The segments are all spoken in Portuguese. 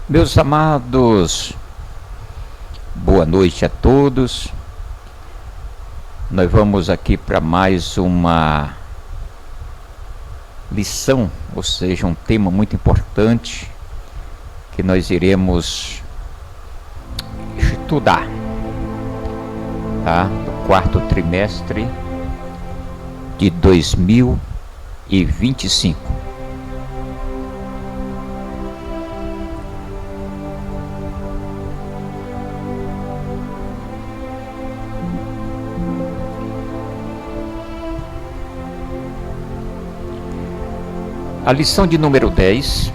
Meus amados, boa noite a todos. Nós vamos aqui para mais uma lição, ou seja, um tema muito importante que nós iremos estudar, tá? Do quarto trimestre de 2025. A lição de número 10,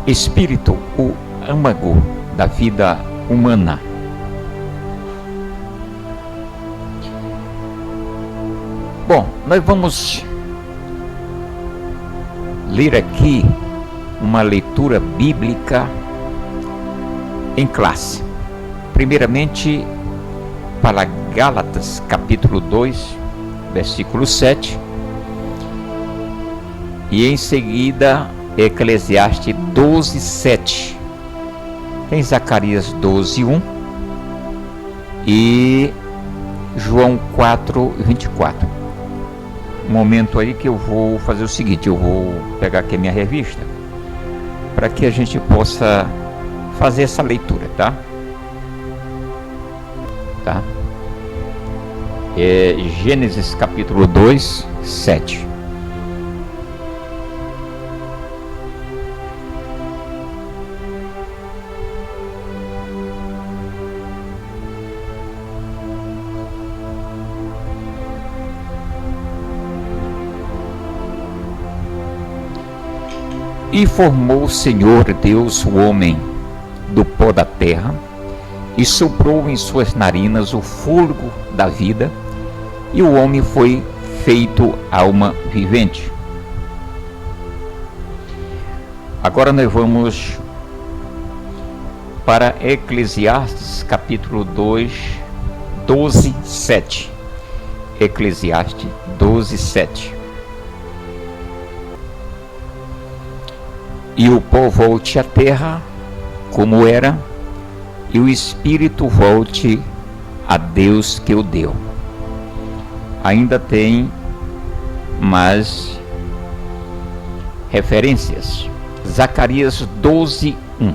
Espírito, o âmago da vida humana. Bom, nós vamos ler aqui uma leitura bíblica em classe. Primeiramente, para Gálatas, capítulo 2, versículo 7. E em seguida, Eclesiastes 12, 7. Tem Zacarias 12, 1. E João 4, 24. Um momento aí que eu vou fazer o seguinte: eu vou pegar aqui a minha revista, para que a gente possa fazer essa leitura, tá? É Gênesis capítulo 2, 7. E formou o Senhor Deus o homem do pó da terra, e soprou em suas narinas o fôlego da vida, e o homem foi feito alma vivente. Agora nós vamos para Eclesiastes capítulo 2, 12, 7. Eclesiastes 12, 7. E o pó volte à terra, como era, e o espírito volte a Deus que o deu. Ainda tem mais referências. Zacarias 12, 1.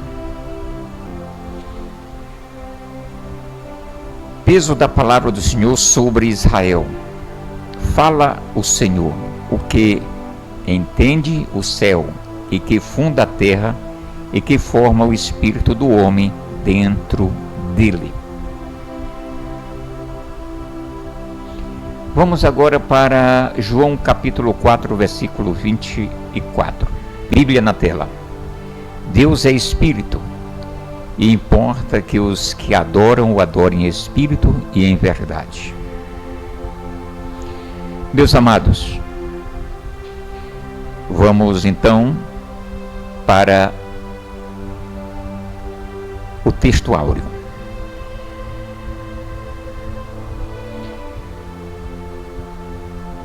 Peso da palavra do Senhor sobre Israel. Fala o Senhor, o que entende o céu, e que funda a terra, e que forma o espírito do homem dentro dele. Vamos agora para João capítulo 4, versículo 24. Bíblia na tela. Deus é espírito, e importa que os que adoram o adorem em espírito e em verdade. Meus amados, vamos então para o texto áureo.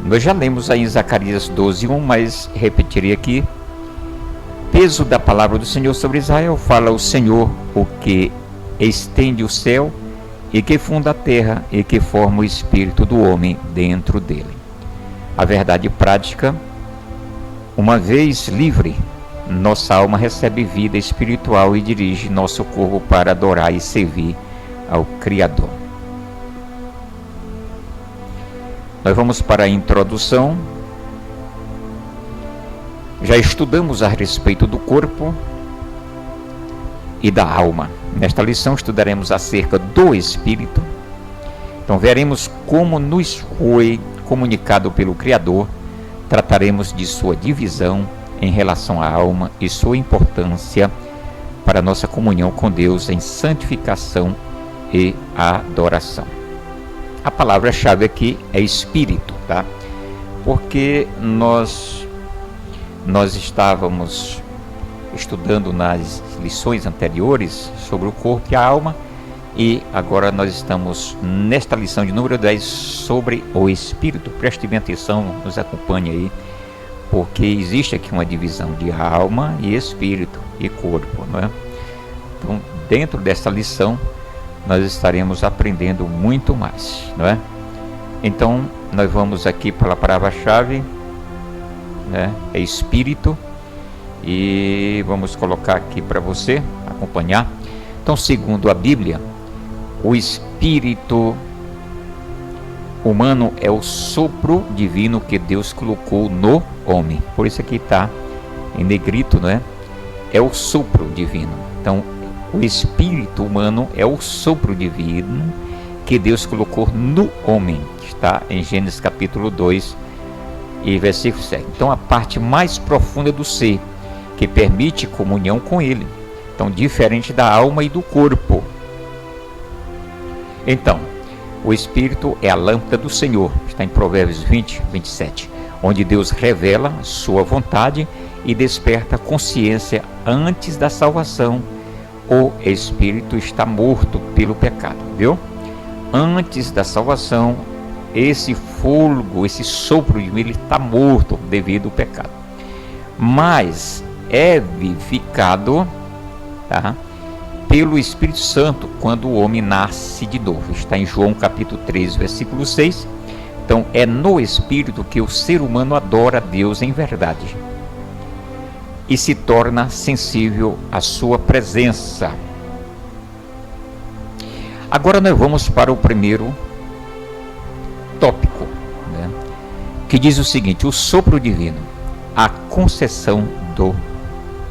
Nós já lemos aí em Zacarias 12, 1, mas repetirei aqui. Peso da palavra do Senhor sobre Israel. Fala o Senhor, o que estende o céu, e que funda a terra, e que forma o espírito do homem dentro dele. A verdade prática: uma vez livre, nossa alma recebe vida espiritual e dirige nosso corpo para adorar e servir ao Criador. Nós vamos para a introdução. Já estudamos a respeito do corpo e da alma. Nesta lição estudaremos acerca do espírito. Então veremos como nos foi comunicado pelo Criador. Trataremos de sua divisão em relação à alma e sua importância para a nossa comunhão com Deus em santificação e adoração. A palavra-chave aqui é espírito, tá? Porque nós estávamos estudando nas lições anteriores sobre o corpo e a alma, E agora nós estamos nesta lição de número 10 sobre o Espírito. Preste bem atenção, nos acompanhe aí, porque existe aqui uma divisão de alma e espírito e corpo, não é? Então, dentro desta lição, nós estaremos aprendendo muito mais, não é? Então, nós vamos aqui para a palavra-chave, né? É Espírito, e vamos colocar aqui para você acompanhar. Então, segundo a Bíblia, o Espírito humano é o sopro divino que Deus colocou no homem. Por isso aqui está em negrito, né? É o sopro divino. Então, o Espírito humano é o sopro divino que Deus colocou no homem. Está em Gênesis capítulo 2 e versículo 7. Então, a parte mais profunda do ser, que permite comunhão com Ele. Então, diferente da alma e do corpo. Então, o Espírito é a lâmpada do Senhor, está em Provérbios 20, 27, onde Deus revela sua vontade e desperta a consciência antes da salvação. O Espírito está morto pelo pecado, viu? Antes da salvação, esse fôlego, esse sopro de ele está morto devido ao pecado. Mas é vivificado, tá? Pelo Espírito Santo, quando o homem nasce de novo. Está em João capítulo 3, versículo 6. Então, é no Espírito que o ser humano adora a Deus em verdade e se torna sensível à sua presença. Agora nós vamos para o primeiro tópico, né, que diz o seguinte: o sopro divino, a concessão do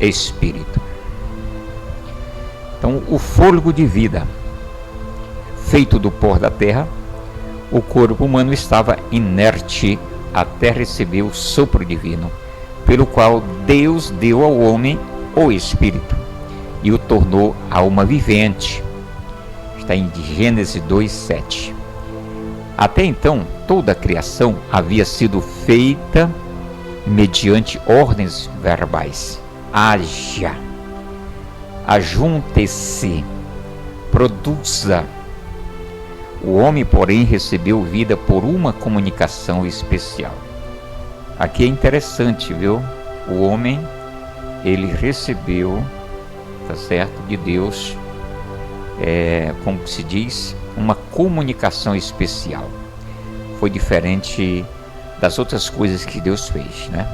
Espírito. Então, o fôlego de vida, feito do pó da terra, o corpo humano estava inerte até receber o sopro divino, pelo qual Deus deu ao homem o Espírito e o tornou alma vivente. Está em Gênesis 2:7. Até então, toda a criação havia sido feita mediante ordens verbais. Haja, ajunte-se, produza. O homem, porém, recebeu vida por uma comunicação especial. Aqui é interessante, viu? O homem, ele recebeu, tá certo, de Deus, como se diz, uma comunicação especial. Foi diferente das outras coisas que Deus fez, né?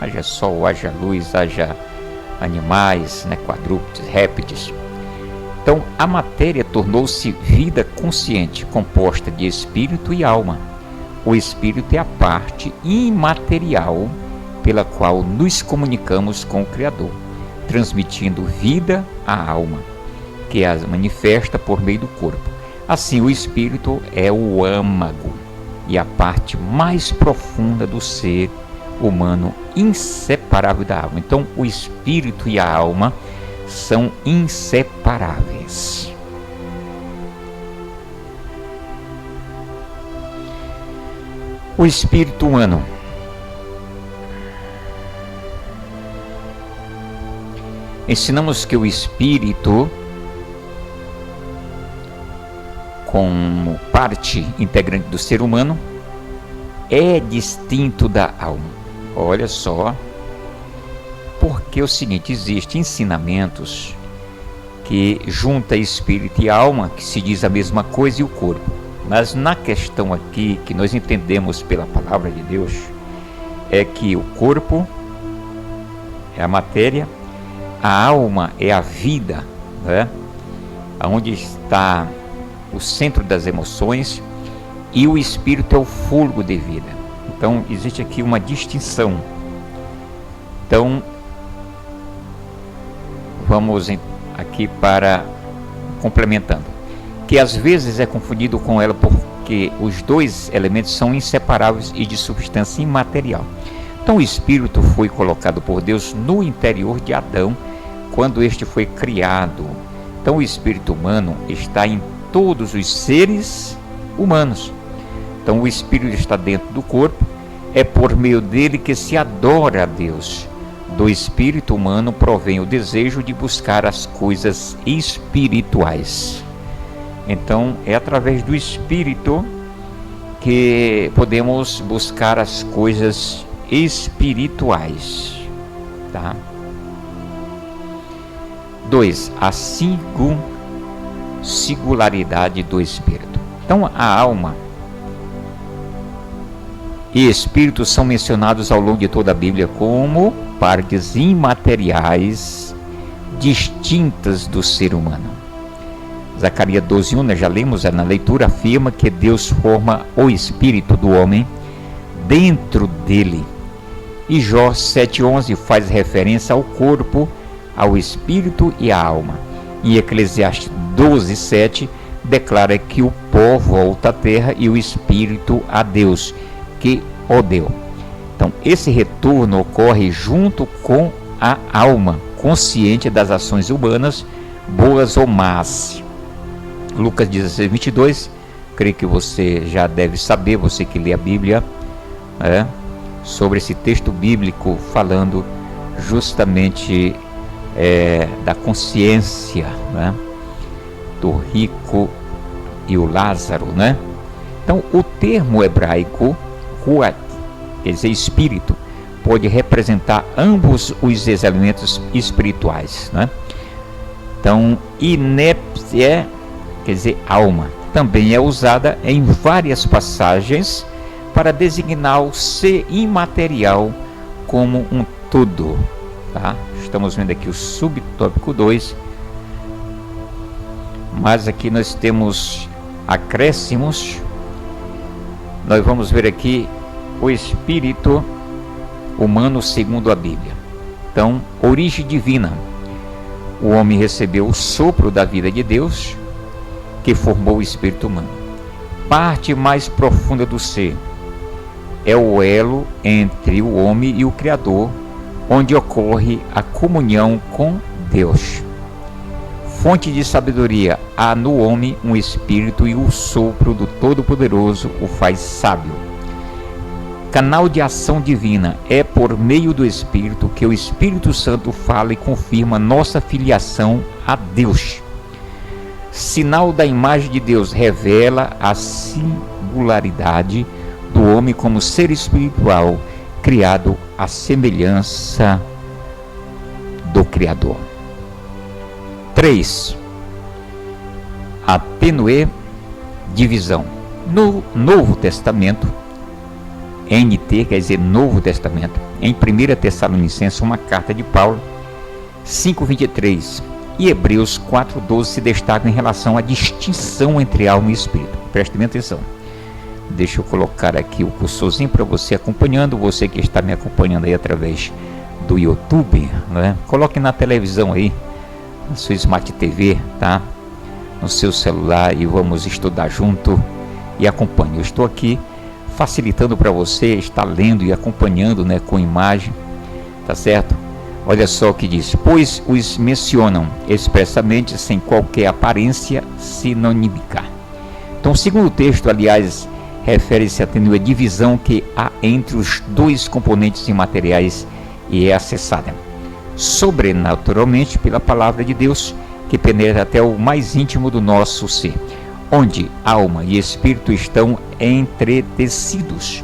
Haja sol, haja luz, haja animais, né, quadrúpedes, répteis. Então, a matéria tornou-se vida consciente, composta de espírito e alma. O espírito é a parte imaterial pela qual nos comunicamos com o Criador, transmitindo vida à alma, que as manifesta por meio do corpo. Assim, o espírito é o âmago e a parte mais profunda do ser humano, inseparável da alma. Então, o espírito e a alma são inseparáveis. O espírito humano ensinamos que o espírito, como parte integrante do ser humano, é distinto da alma. Olha só, porque é o seguinte: existem ensinamentos que junta espírito e alma, que se diz a mesma coisa, e o corpo. Mas na questão aqui, que nós entendemos pela palavra de Deus, é que o corpo é a matéria, a alma é a vida, né? Onde está o centro das emoções, e o espírito é o fôlego de vida. Então, existe aqui uma distinção. Então, vamos aqui para complementando, que às vezes é confundido com ela porque os dois elementos são inseparáveis e de substância imaterial. Então, o espírito foi colocado por Deus no interior de Adão quando este foi criado. Então, o espírito humano está em todos os seres humanos. Então, o espírito está dentro do corpo, é por meio dele que se adora a Deus. Do espírito humano provém o desejo de buscar as coisas espirituais. Então é através do Espírito que podemos buscar as coisas espirituais, tá? 2. A singularidade do Espírito. Então a alma e Espírito são mencionados ao longo de toda a Bíblia como partes imateriais distintas do ser humano. Zacarias 12:1, nós já lemos na leitura, afirma que Deus forma o espírito do homem dentro dele. E Jó 7:11 faz referência ao corpo, ao espírito e à alma. E Eclesiastes 12:7 declara que o pó volta à terra e o espírito a Deus, que o deu. Então, esse retorno ocorre junto com a alma, consciente das ações humanas, boas ou más. Lucas 16:22, creio que você já deve saber, você que lê a Bíblia, sobre esse texto bíblico falando justamente da consciência, do rico e o Lázaro, Então, o termo hebraico ruach, quer dizer espírito, pode representar ambos os elementos espirituais, Então, inepsia, quer dizer alma, também é usada em várias passagens para designar o ser imaterial como um todo, tá? Estamos vendo aqui o subtópico 2, mas aqui nós temos acréscimos. Nós vamos ver aqui o espírito humano segundo a Bíblia. Então, origem divina. O homem recebeu o sopro da vida de Deus, que formou o espírito humano. Parte mais profunda do ser é o elo entre o homem e o Criador, onde ocorre a comunhão com Deus. Fonte de sabedoria, há no homem um espírito e o sopro do Todo-Poderoso o faz sábio. Canal de ação divina, é por meio do Espírito que o Espírito Santo fala e confirma nossa filiação a Deus. Sinal da imagem de Deus, revela a singularidade do homem como ser espiritual, criado à semelhança do Criador. 3. A tênue divisão. No Novo Testamento, NT quer dizer Novo Testamento, em 1 Tessalonicenses, uma carta de Paulo, 5:23, e Hebreus 4:12 se destacam em relação à distinção entre alma e espírito. Preste bem atenção. Deixa eu colocar aqui o cursorzinho para você acompanhando, você que está me acompanhando aí através do YouTube, Coloque na televisão aí, na sua Smart TV, tá? No seu celular, e vamos estudar junto e acompanhe. Eu estou aqui facilitando para você estar lendo e acompanhando, com imagem, tá certo? Olha só o que diz: pois os mencionam expressamente sem qualquer aparência sinonímica. Então, o segundo texto, aliás, refere-se à tênue divisão que há entre os dois componentes imateriais e é acessada sobrenaturalmente pela palavra de Deus, que penetra até o mais íntimo do nosso ser, onde alma e espírito estão entretecidos.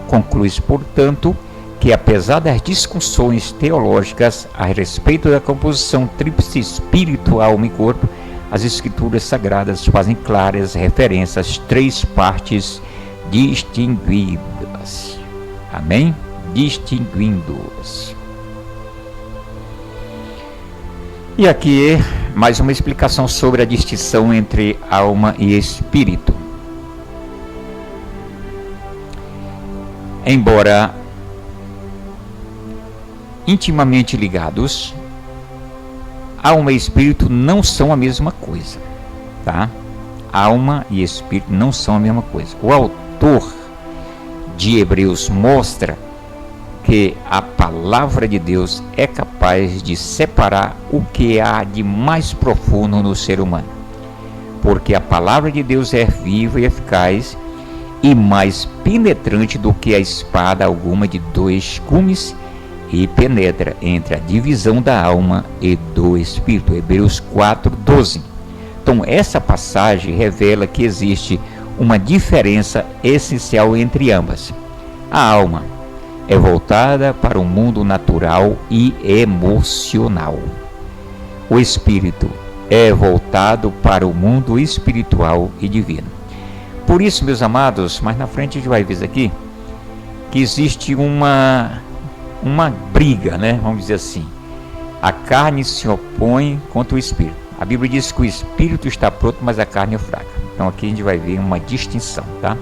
Conclui-se, portanto, que apesar das discussões teológicas a respeito da composição tríplice espírito, alma e corpo, as escrituras sagradas fazem claras referências às três partes distinguidas. Amém? Distinguindo-as. E aqui mais uma explicação sobre a distinção entre alma e espírito. Embora intimamente ligados, alma e espírito não são a mesma coisa, tá? Alma e espírito não são a mesma coisa. O autor de Hebreus mostra que a palavra de Deus é capaz de separar o que há de mais profundo no ser humano, porque a palavra de Deus é viva e eficaz e mais penetrante do que a espada alguma de dois gumes, e penetra entre a divisão da alma e do espírito. Hebreus 4:12. Então, essa passagem revela que existe uma diferença essencial entre ambas. A alma é voltada para o mundo natural e emocional. O espírito é voltado para o mundo espiritual e divino. Por isso, meus amados, mais na frente a gente vai ver isso aqui, que existe uma briga, né? Vamos dizer assim. A carne se opõe contra o espírito. A Bíblia diz que o espírito está pronto, mas a carne é fraca. Então aqui a gente vai ver uma distinção, tá?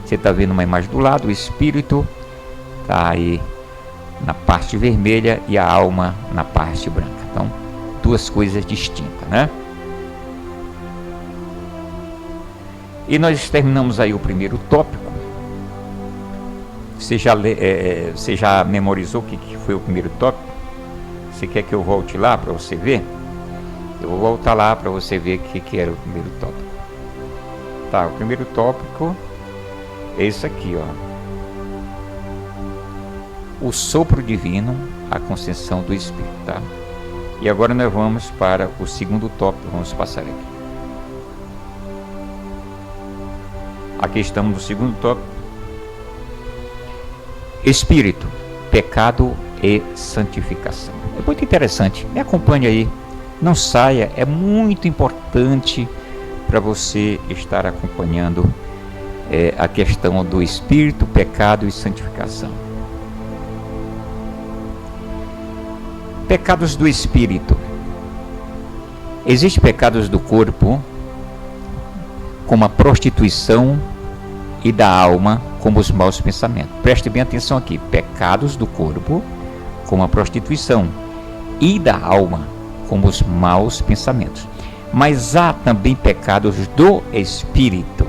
Você está vendo uma imagem do lado, o espírito está aí na parte vermelha e a alma na parte branca. Então, duas coisas distintas, né? E nós terminamos aí o primeiro tópico. Você já memorizou o que foi o primeiro tópico? Você quer que eu volte lá para você ver? Eu vou voltar lá para você ver o que era o primeiro tópico. Tá, o primeiro tópico é isso aqui, ó. O sopro divino, a concessão do Espírito, tá? E agora nós vamos para o segundo tópico, vamos passar aqui. Aqui estamos no segundo tópico. Espírito, pecado e santificação. É muito interessante, me acompanhe aí, não saia, é muito importante para você estar acompanhando a questão do Espírito, pecado e santificação. Pecados do Espírito. Existem pecados do corpo, como a prostituição, e da alma, como os maus pensamentos. Preste bem atenção aqui. Pecados do corpo, como a prostituição, e da alma, como os maus pensamentos. Mas há também pecados do Espírito.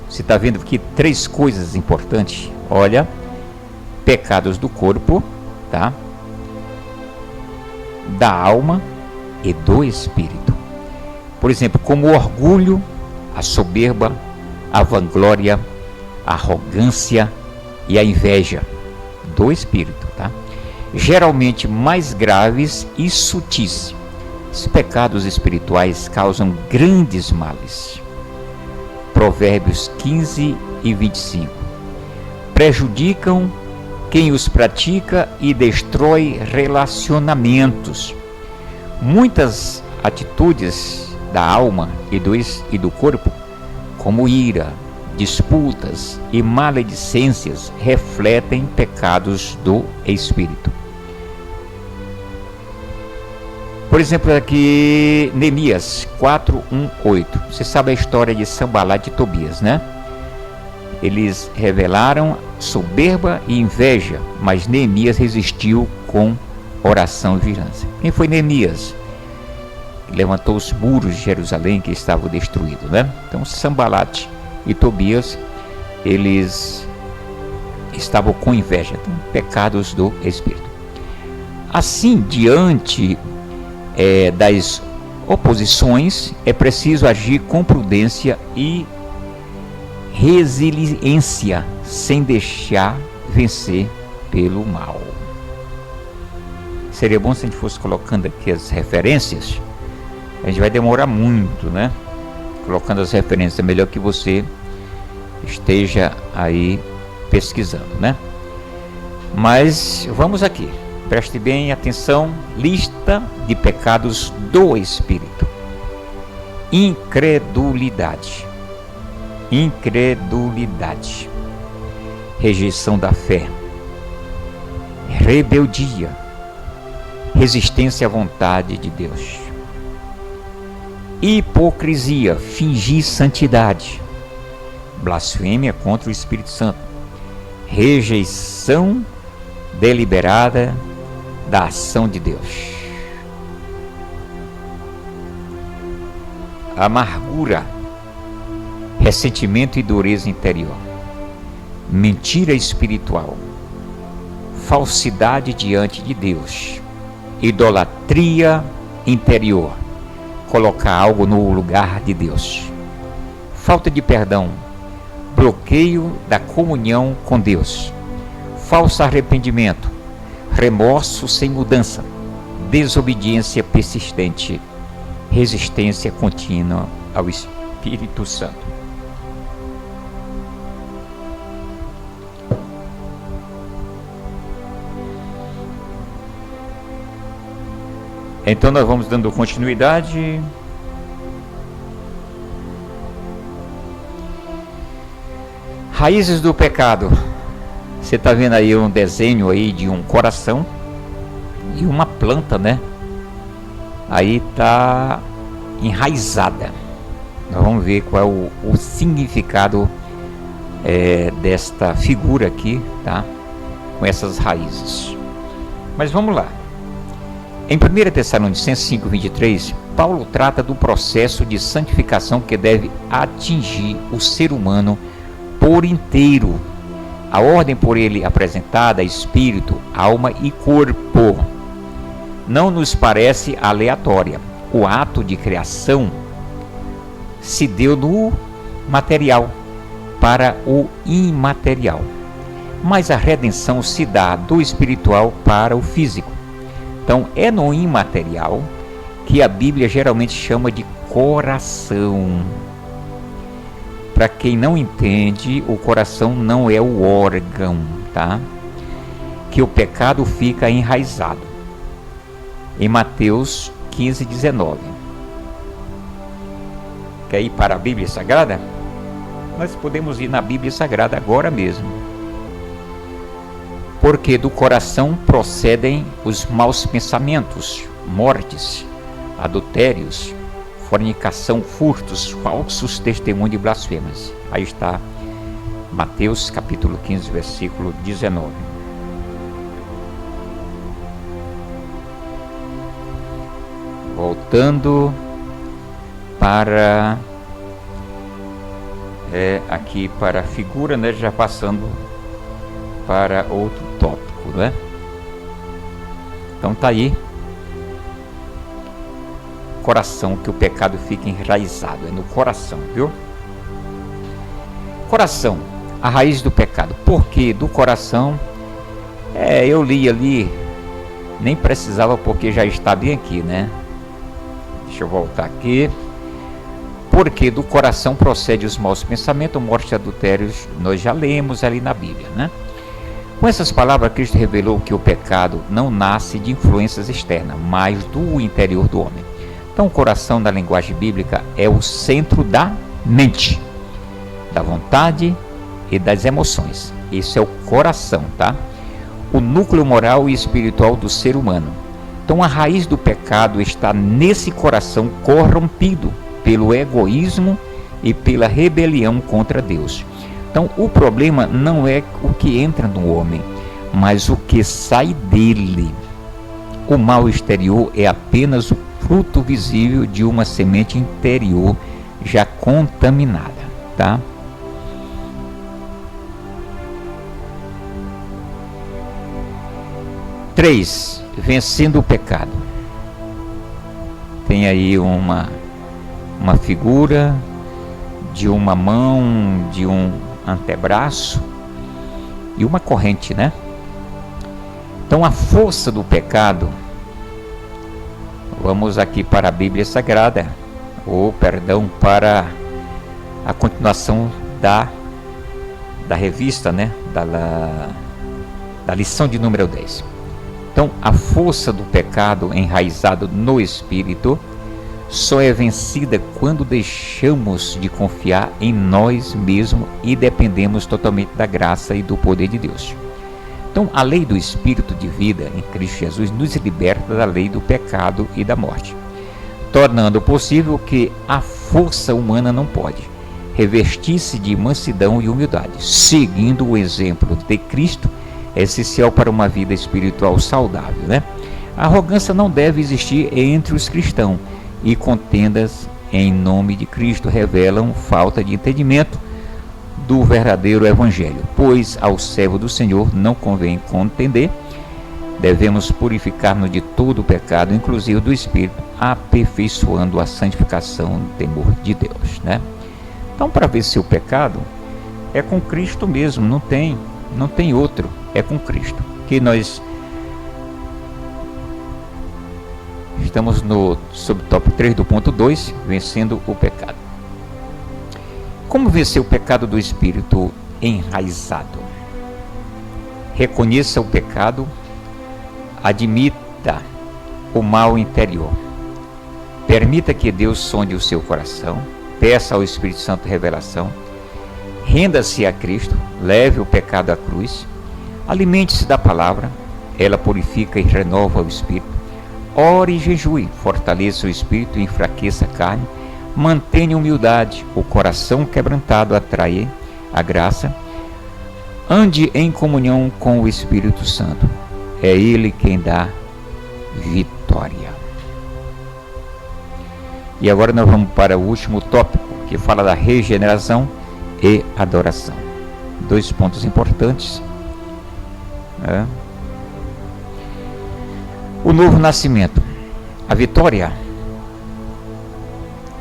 Você está vendo aqui três coisas importantes. Olha, pecados do corpo, tá? Da alma e do Espírito. Por exemplo, como o orgulho, a soberba, a vanglória, a arrogância e a inveja do Espírito, tá? Geralmente mais graves e sutis. Os pecados espirituais causam grandes males. Provérbios 15 e 25. Prejudicam quem os pratica e destrói relacionamentos. Muitas atitudes da alma e do corpo, como ira, disputas e maledicências, refletem pecados do Espírito. Por exemplo, aqui Neemias 4:1-8. Você sabe a história de Sanbalat e Tobias, né? Eles revelaram soberba e inveja, mas Neemias resistiu com oração e vigilância. Quem foi Neemias? Levantou os muros de Jerusalém que estavam destruídos, né? Então Sanbalat e Tobias, eles estavam com inveja, então, pecados do Espírito. Assim, diante das oposições, é preciso agir com prudência e resiliência, sem deixar vencer pelo mal. Seria bom se a gente fosse colocando aqui as referências. A gente vai demorar muito, né? Colocando as referências, é melhor que você esteja aí pesquisando, né? Mas vamos aqui, preste bem atenção. Lista de pecados do Espírito. Incredulidade, rejeição da fé, rebeldia, resistência à vontade de Deus, hipocrisia, fingir santidade, blasfêmia contra o Espírito Santo, rejeição deliberada da ação de Deus, amargura, ressentimento e dureza interior, mentira espiritual, falsidade diante de Deus, idolatria interior, colocar algo no lugar de Deus, falta de perdão, bloqueio da comunhão com Deus, falso arrependimento, remorso sem mudança, desobediência persistente resistência contínua ao Espírito Santo. Então nós vamos dando continuidade. Raízes do pecado. Você está vendo aí um desenho aí de um coração e uma planta, né? Aí está enraizada. Nós vamos ver qual é o significado desta figura aqui, tá? Com essas raízes. Mas vamos lá. Em 1 Tessalonicenses 5:23, Paulo trata do processo de santificação que deve atingir o ser humano por inteiro. A ordem por ele apresentada é espírito, alma e corpo. Não nos parece aleatória. O ato de criação se deu no material para o imaterial, mas a redenção se dá do espiritual para o físico. Então é no imaterial que a Bíblia geralmente chama de coração. Para quem não entende, o coração não é o órgão, tá? Que o pecado fica enraizado. Em Mateus 15:19. Quer ir para a Bíblia Sagrada? Nós podemos ir na Bíblia Sagrada agora mesmo. Porque do coração procedem os maus pensamentos, mortes, adultérios, fornicação, furtos, falsos testemunhos e blasfemas. Aí está Mateus capítulo 15, versículo 19. Voltando para aqui para a figura, né, já passando para outro tópico, né? Então tá aí. Coração, que o pecado fica enraizado, é no coração, viu? Coração, a raiz do pecado. Porque do coração, eu li ali, nem precisava porque já está bem aqui, né? Deixa eu voltar aqui. Porque do coração procede os maus pensamentos, morte e adultérios, nós já lemos ali na Bíblia, né? Com essas palavras, Cristo revelou que o pecado não nasce de influências externas, mas do interior do homem. Então, o coração, na linguagem bíblica, é o centro da mente, da vontade e das emoções. Isso é o coração, tá? O núcleo moral e espiritual do ser humano. Então, a raiz do pecado está nesse coração corrompido pelo egoísmo e pela rebelião contra Deus. Então, o problema não é o que entra no homem, mas o que sai dele. O mal exterior é apenas o fruto visível de uma semente interior já contaminada, tá? Três, vencendo o pecado. Tem aí uma figura de uma mão, de um antebraço e uma corrente, né? Então a força do pecado, vamos aqui para a Bíblia Sagrada, para a continuação da revista, né? Da lição de número 10. Então a força do pecado enraizado no espírito só é vencida quando deixamos de confiar em nós mesmos e dependemos totalmente da graça e do poder de Deus. Então, a lei do Espírito de vida em Cristo Jesus nos liberta da lei do pecado e da morte, tornando possível que a força humana não pode revestir-se de mansidão e humildade, seguindo o exemplo de Cristo, é essencial para uma vida espiritual saudável, né? A arrogância não deve existir entre os cristãos, e contendas em nome de Cristo revelam falta de entendimento do verdadeiro evangelho, pois ao servo do Senhor não convém contender. Devemos purificar-nos de todo o pecado, inclusive do espírito, aperfeiçoando a santificação no temor de Deus, né? Então, para vencer o pecado é com Cristo mesmo, não tem outro, é com Cristo que nós Estamos no subtópico 3 do ponto 2, vencendo o pecado. Como vencer o pecado do espírito enraizado? Reconheça o pecado, admita o mal interior. Permita que Deus sonde o seu coração, peça ao Espírito Santo revelação, renda-se a Cristo, leve o pecado à cruz, alimente-se da palavra, ela purifica e renova o espírito. Ore e jejue, fortaleça o espírito e enfraqueça a carne, mantenha humildade, o coração quebrantado atrai a graça, ande em comunhão com o Espírito Santo, é Ele quem dá vitória. E agora nós vamos para o último tópico, que fala da regeneração e adoração. 2 pontos importantes. O novo nascimento. A vitória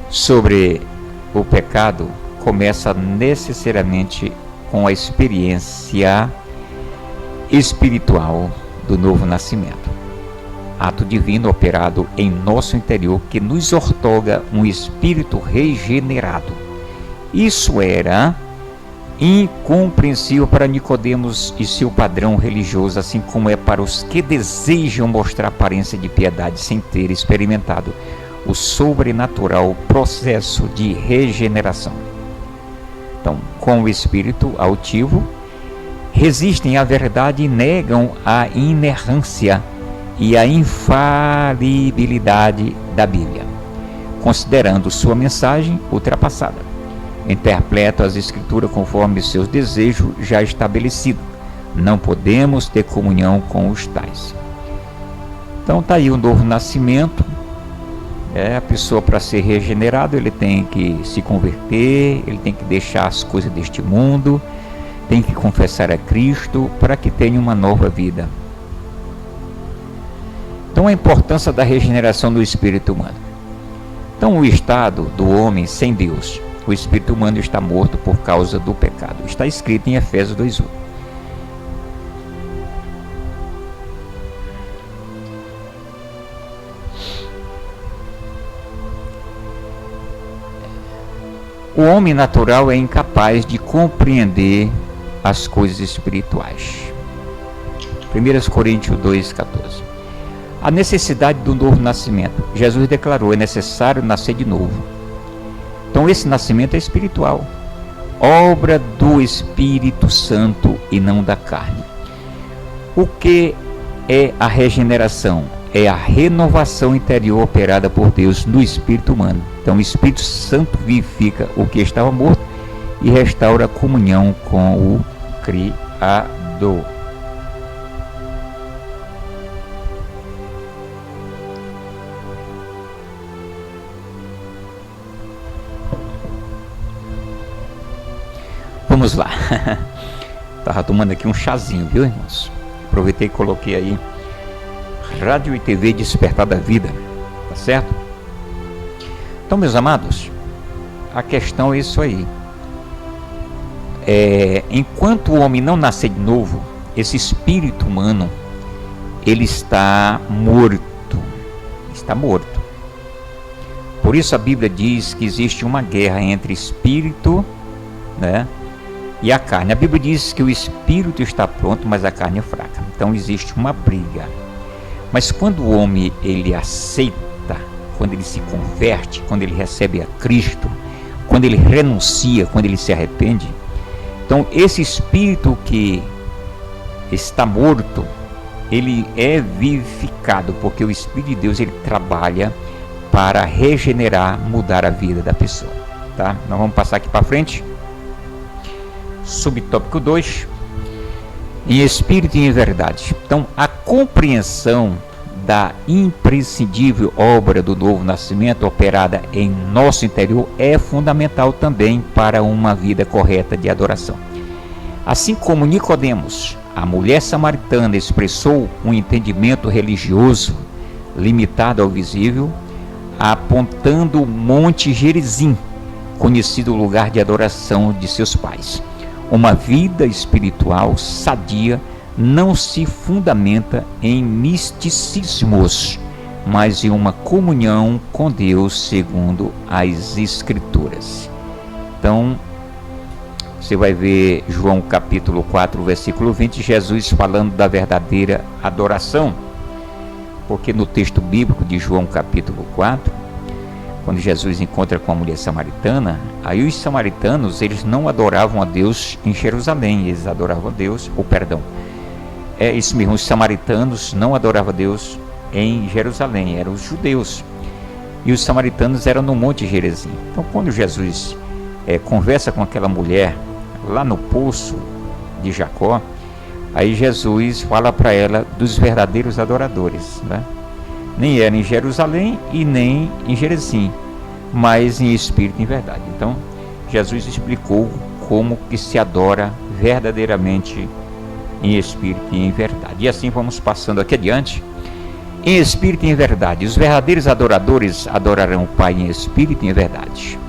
sobre o pecado começa necessariamente com a experiência espiritual do novo nascimento. Ato divino operado em nosso interior que nos outorga um espírito regenerado. Isso era incompreensível para Nicodemos e seu padrão religioso, assim como é para os que desejam mostrar aparência de piedade sem ter experimentado o sobrenatural processo de regeneração. Então, com o espírito altivo, resistem à verdade e negam a inerrância e a infalibilidade da Bíblia, considerando sua mensagem ultrapassada. Interpretam as Escrituras conforme seus desejos já estabelecidos. Não podemos ter comunhão com os tais. Então está aí o novo nascimento. A pessoa, para ser regenerado, ele tem que se converter, ele tem que deixar as coisas deste mundo, tem que confessar a Cristo para que tenha uma nova vida. Então a importância da regeneração do espírito humano. Então o estado do homem sem Deus, o espírito humano está morto por causa do pecado. Está escrito em Efésios 2:1. O homem natural é incapaz de compreender as coisas espirituais. 1 Coríntios 2:14. A necessidade do novo nascimento. Jesus declarou: é necessário nascer de novo. Então esse nascimento é espiritual, obra do Espírito Santo e não da carne. O que é a regeneração? É a renovação interior operada por Deus no espírito humano. Então o Espírito Santo vivifica o que estava morto e restaura a comunhão com o Criador. Vamos lá. Estava tomando aqui um chazinho, viu, irmãos? Aproveitei e coloquei aí Rádio e TV Despertar da Vida, tá certo? Então, meus amados, a questão é isso aí. Enquanto o homem não nascer de novo, esse espírito humano, ele está morto. Está morto. Por isso a Bíblia diz que existe uma guerra entre espírito, né, e a carne. A Bíblia diz que o espírito está pronto, mas a carne é fraca. Então existe uma briga. Mas quando o homem ele aceita, quando ele se converte, quando ele recebe a Cristo, quando ele renuncia, quando ele se arrepende, então esse espírito que está morto, ele é vivificado, porque o Espírito de Deus ele trabalha para regenerar, mudar a vida da pessoa, tá? Nós vamos passar aqui para frente. Subtópico 2, em espírito e em verdade. Então, a compreensão da imprescindível obra do novo nascimento operada em nosso interior é fundamental também para uma vida correta de adoração. Assim como Nicodemos, a mulher samaritana, expressou um entendimento religioso limitado ao visível, apontando o Monte Gerizim, conhecido lugar de adoração de seus pais. Uma vida espiritual sadia não se fundamenta em misticismos, mas em uma comunhão com Deus segundo as Escrituras. Então, você vai ver João capítulo 4, versículo 20, Jesus falando da verdadeira adoração. Porque no texto bíblico de João capítulo 4, quando Jesus encontra com a mulher samaritana, aí os samaritanos, eles não adoravam a Deus em Jerusalém, eles adoravam a Deus, é isso mesmo, os samaritanos não adoravam a Deus em Jerusalém, eram os judeus, e os samaritanos eram no Monte Gerizim. Então, quando Jesus conversa com aquela mulher lá no poço de Jacó, aí Jesus fala para ela dos verdadeiros adoradores, né? Nem era em Jerusalém e nem em Gerizim, mas em espírito e em verdade. Então, Jesus explicou como que se adora verdadeiramente em espírito e em verdade. E assim vamos passando aqui adiante. Em espírito e em verdade. Os verdadeiros adoradores adorarão o Pai em espírito e em verdade.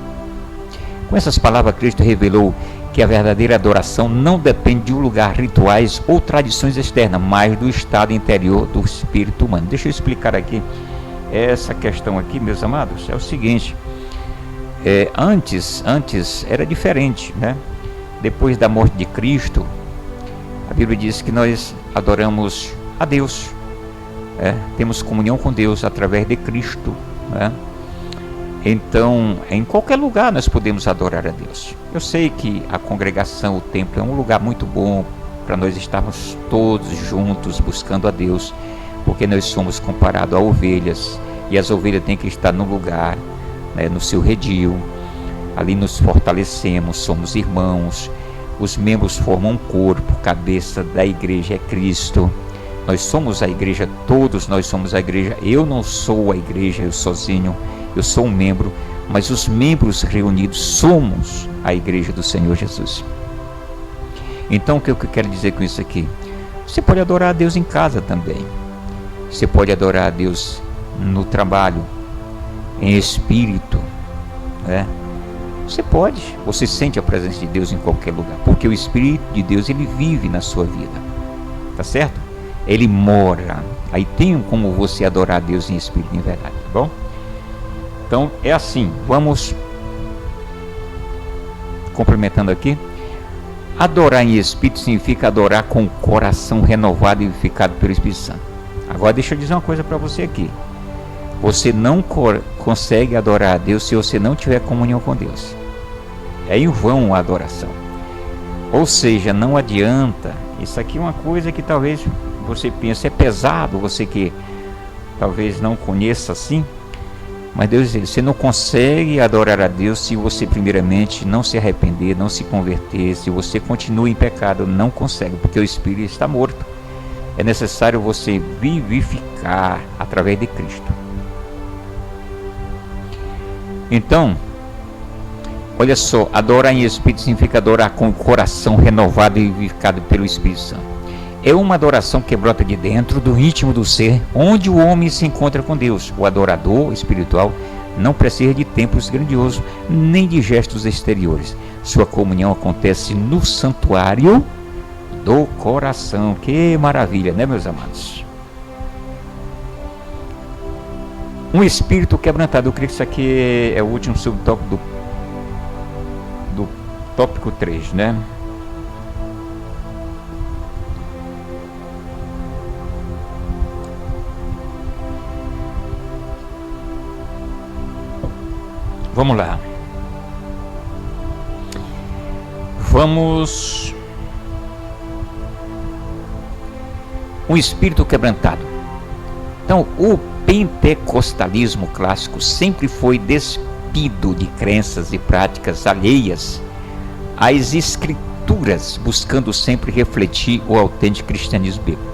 Com essas palavras, Cristo revelou que a verdadeira adoração não depende de um lugar, rituais ou tradições externas, mas do estado interior do espírito humano. Deixa eu explicar aqui essa questão aqui, meus amados. É o seguinte, antes era diferente, né? Depois da morte de Cristo, a Bíblia diz que nós adoramos a Deus, temos comunhão com Deus através de Cristo, né? Então, em qualquer lugar nós podemos adorar a Deus. Eu sei que a congregação, o templo, é um lugar muito bom para nós estarmos todos juntos buscando a Deus, porque nós somos comparados a ovelhas, e as ovelhas têm que estar no lugar, né, no seu redil. Ali nos fortalecemos, somos irmãos, os membros formam um corpo, cabeça da igreja é Cristo. Nós somos a igreja, todos nós somos a igreja. Eu não sou a igreja, eu sozinho. Eu sou um membro, mas os membros reunidos somos a igreja do Senhor Jesus. Então, o que eu quero dizer com isso aqui? Você pode adorar a Deus em casa também. Você pode adorar a Deus no trabalho, em espírito, né? Você sente a presença de Deus em qualquer lugar, porque o Espírito de Deus, ele vive na sua vida, tá certo? Ele mora. Aí tem como você adorar a Deus em espírito e em verdade, tá bom? Então é assim, vamos complementando aqui. Adorar em espírito significa adorar com o coração renovado e vivificado pelo Espírito Santo. Agora deixa eu dizer uma coisa para você aqui. Você não consegue adorar a Deus se você não tiver comunhão com Deus. É em vão a adoração. Ou seja, não adianta. Isso aqui é uma coisa que talvez você pense, é pesado, você que talvez não conheça assim. Mas Deus diz, você não consegue adorar a Deus se você primeiramente não se arrepender, não se converter. Se você continua em pecado, não consegue, porque o Espírito está morto. É necessário você vivificar através de Cristo. Então, olha só, adorar em Espírito significa adorar com o coração renovado e vivificado pelo Espírito Santo. É uma adoração que brota de dentro, do íntimo do ser, onde o homem se encontra com Deus. O adorador espiritual não precisa de templos grandiosos, nem de gestos exteriores. Sua comunhão acontece no santuário do coração. Que maravilha, né, meus amados? Um espírito quebrantado. Eu creio que isso aqui é o último subtópico do tópico 3, né? Vamos lá. Um espírito quebrantado. Então, o pentecostalismo clássico sempre foi despido de crenças e práticas alheias às escrituras, buscando sempre refletir o autêntico cristianismo bíblico.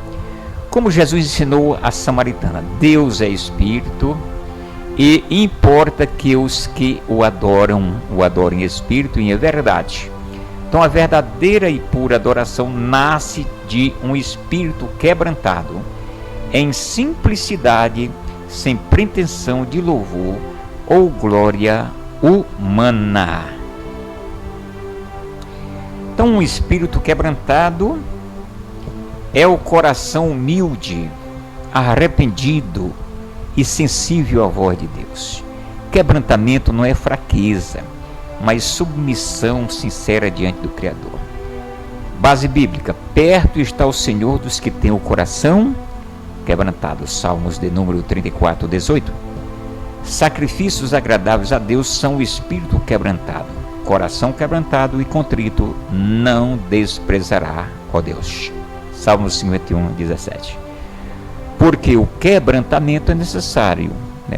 Como Jesus ensinou a samaritana, Deus é espírito, e importa que os que o adorem em espírito e em verdade. Então a verdadeira e pura adoração nasce de um espírito quebrantado, em simplicidade, sem pretensão de louvor ou glória humana. Então um espírito quebrantado é o coração humilde, arrependido e sensível à voz de Deus. Quebrantamento não é fraqueza, mas submissão sincera diante do Criador. Base bíblica: perto está o Senhor dos que têm o coração quebrantado. Salmos de número 34, 18. Sacrifícios agradáveis a Deus são o espírito quebrantado. Coração quebrantado e contrito não desprezará, ó Deus. Salmos 51, 17. Porque o quebrantamento é necessário.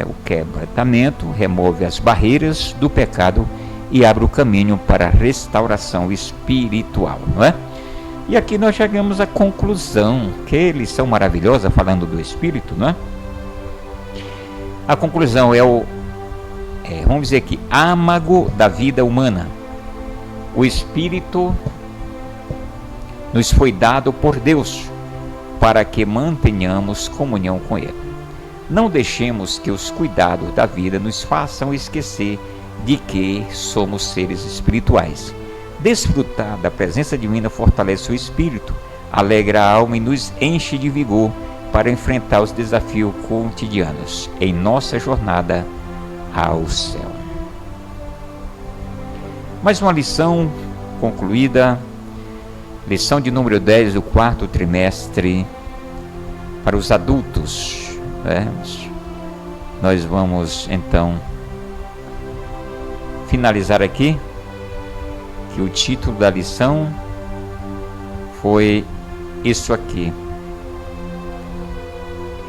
O quebrantamento remove as barreiras do pecado e abre o caminho para a restauração espiritual, não é? E aqui nós chegamos à conclusão. Que lição maravilhosa falando do Espírito, não é? A conclusão vamos dizer aqui, âmago da vida humana. O Espírito nos foi dado por Deus para que mantenhamos comunhão com Ele. Não deixemos que os cuidados da vida nos façam esquecer de que somos seres espirituais. Desfrutar da presença divina fortalece o espírito, alegra a alma e nos enche de vigor para enfrentar os desafios cotidianos em nossa jornada ao céu. Mais uma lição concluída, lição de número 10 do quarto trimestre para os adultos. Nós vamos então finalizar aqui, que o título da lição foi isso aqui.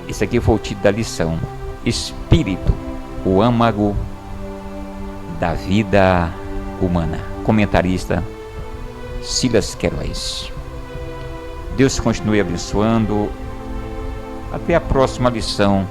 Esse aqui foi o título da lição: Espírito, o âmago da vida humana. Comentarista Silas Queiroz. Deus continue abençoando. Até a próxima lição.